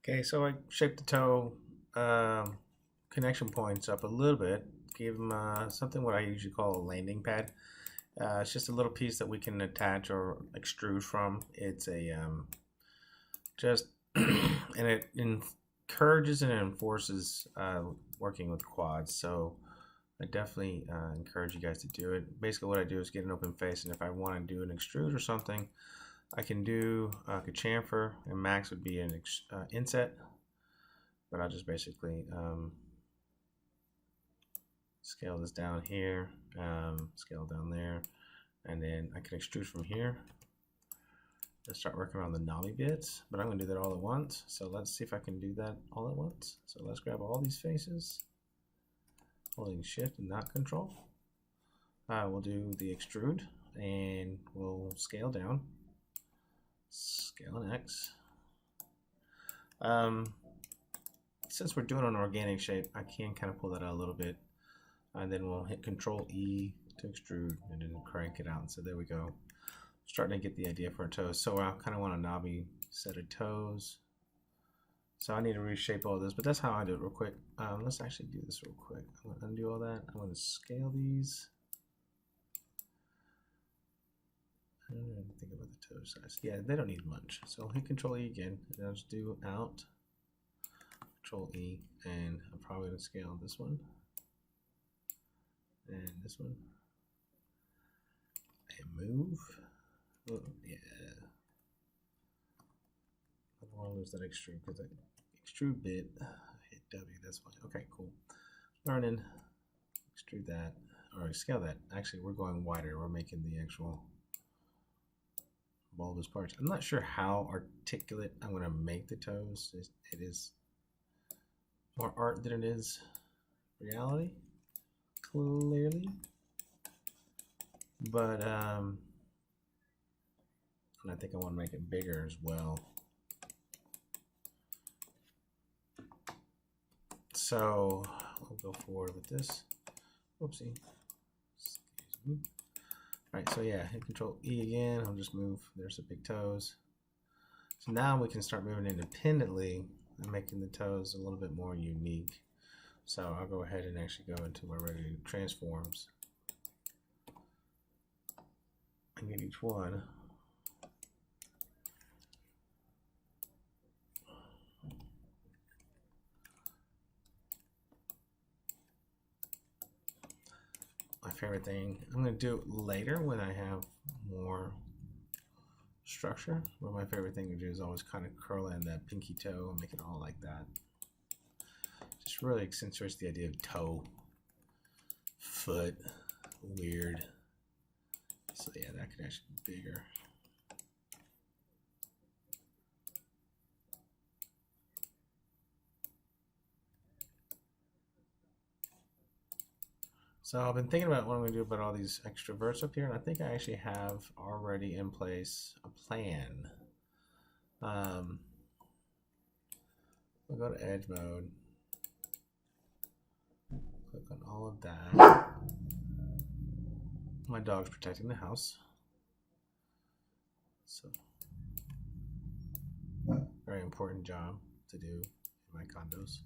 Okay, so I shaped the toe connection points up a little bit. Gave them something what I usually call a landing pad. It's just a little piece that we can attach or extrude from. It's a just and it encourages and enforces working with quads. So I definitely encourage you guys to do it. Basically, what I do is get an open face, and if I want to do an extrude or something, I can do a chamfer, and max would be an inset. But I'll just basically scale this down here, scale down there, and then I can extrude from here. Let's start working on the knobby bits, but I'm going to do that all at once. So let's see if I can do that all at once. So let's grab all these faces, holding shift and not control. We'll do the extrude, and we'll scale down, scale an X. Since we're doing an organic shape, I can kind of pull that out a little bit, and then we'll hit Control E to extrude and then crank it out. So there we go. Starting to get the idea for our toes. So I kind of want a knobby set of toes. So I need to reshape all this, but that's how I do it real quick. Let's actually do this real quick. I'm going to undo all that. I'm going to scale these. I don't even think about the toe size. Yeah, they don't need much. So I'll hit Control E again, and I'll just do out. Control E, and I'm probably going to scale this one and this one and move. Oh, yeah. I don't want to lose that extrude because that extrude bit hit W. That's why. Okay, cool. Learning. Extrude that or scale that. Actually, we're going wider. We're making the actual bulbous parts. I'm not sure how articulate I'm going to make the toes. It is more art than it is reality, clearly. But and I think I want to make it bigger as well. So we'll go forward with this. Whoopsie. Excuse me. All right, so yeah, hit Control E again. I'll just move. There's the big toes. So now we can start moving independently and making the toes a little bit more unique. So I'll go ahead and actually go into my ready transforms and get each one. My favorite thing, I'm going to do it later when I have more structure, but my favorite thing to do is always kind of curl in that pinky toe and make it all like that. Just really accentuates the idea of toe, foot, weird. So yeah, that could actually be bigger. So I've been thinking about what I'm going to do about all these extra verts up here, and I think I actually have already in place a plan. We'll go to edge mode, click on all of that. My dog's protecting the house, so very important job to do in my condos.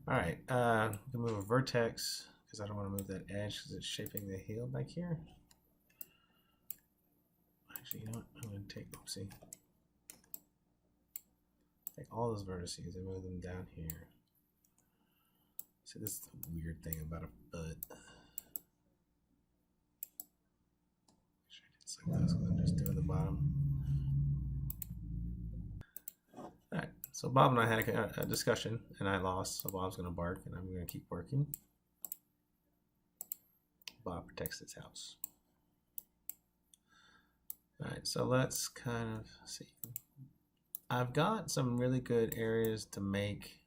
All right, I'm gonna move a vertex because I don't want to move that edge because it's shaping the heel back here. Actually, you know what? I'm going to take, oopsie, take all those vertices and move them down here. See, this is the weird thing about a foot. It's like this because I'm just doing the bottom. All right, so Bob and I had a discussion and I lost, so Bob's going to bark and I'm going to keep working. Bob protects his house. All right, so let's kind of see. I've got some really good areas to make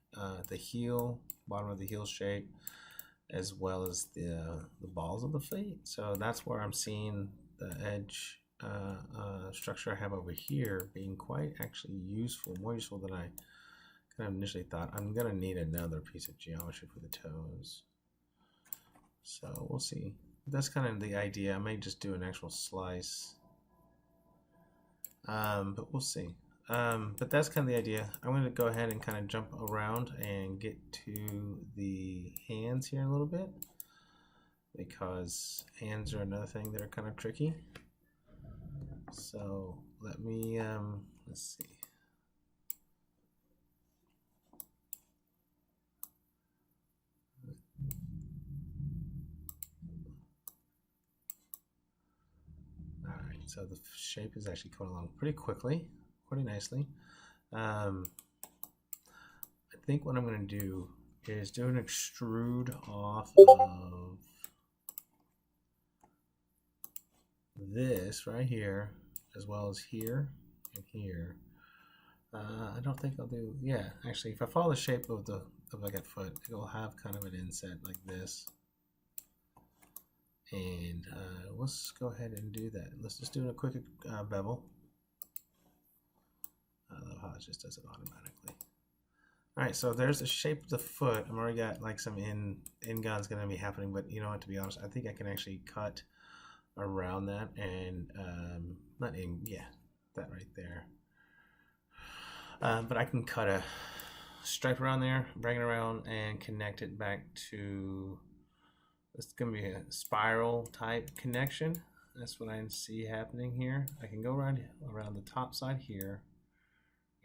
the heel, bottom of the heel shape, as well as the balls of the feet. So that's where I'm seeing the edge structure I have over here being quite actually useful, more useful than I kind of initially thought. I'm gonna need another piece of geometry for the toes. So we'll see. That's kind of the idea. I may just do an actual slice, but we'll see. But that's kind of the idea. I'm going to go ahead and kind of jump around and get to the hands here a little bit, because hands are another thing that are kind of tricky. So let me, let's see. All right, so the shape is actually coming along pretty quickly, pretty nicely. I think what I'm going to do is do an extrude off of this right here, as well as here and here. I don't think I'll do, yeah, actually, if I follow the shape of like a foot, it'll have kind of an inset like this. And let's go ahead and do that. Let's just do a quick bevel. I love how it just does it automatically. All right, so there's the shape of the foot. I've already got like some in guns going to be happening, but you know what, to be honest, I think I can actually cut around that and not in, yeah, that right there. But I can cut a stripe around there, bring it around, and connect it back to, it's going to be a spiral type connection. That's what I see happening here. I can go around the top side here,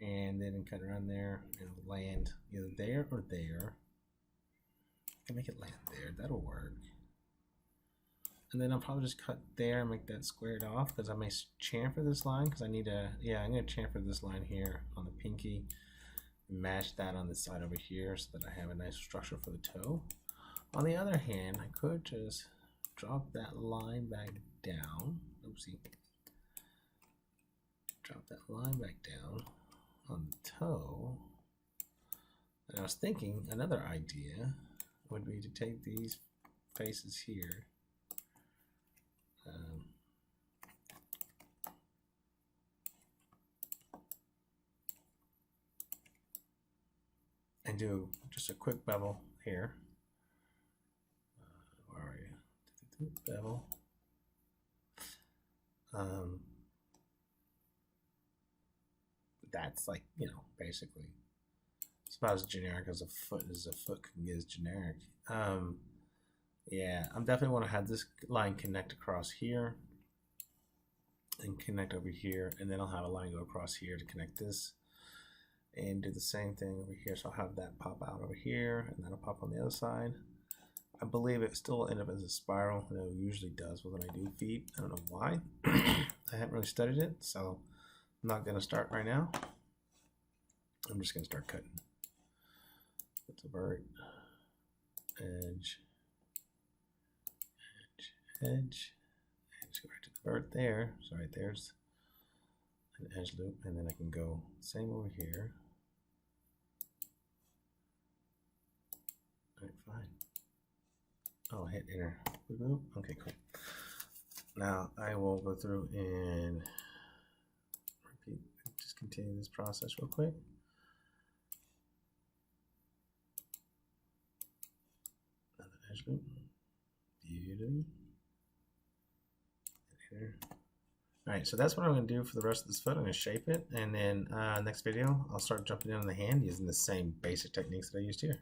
and then cut around there and land either there or there. I can make it land there, that'll work. And then I'll probably just cut there and make that squared off, because I may chamfer this line, because I need to, yeah, I'm going to chamfer this line here on the pinky, match that on this side over here so that I have a nice structure for the toe. On the other hand, I could just drop that line back down. Oopsie. Drop that line back down on the toe. And I was thinking another idea would be to take these faces here. And do just a quick bevel here. Where are you? Bevel. That's like, you know, basically it's about as generic as a foot can get, as generic. Yeah, I'm definitely want to have this line connect across here and connect over here, and then I'll have a line go across here to connect this, and do the same thing over here. So I'll have that pop out over here, and that'll pop on the other side. I believe it still will end up as a spiral, and it usually does when I do feet. I don't know why. I haven't really studied it, so I'm not going to start right now. I'm just going to start cutting. It's a vert, edge, edge, edge, go right to the vert there. So right there's an edge loop, and then I can go same over here. All right, fine. Oh, hit enter. Okay, cool. Now I will go through and repeat, just continue this process real quick. Another edge loop. Beauty. Enter. All right, so that's what I'm going to do for the rest of this foot. I'm going to shape it, and then next video I'll start jumping in on the hand using the same basic techniques that I used here.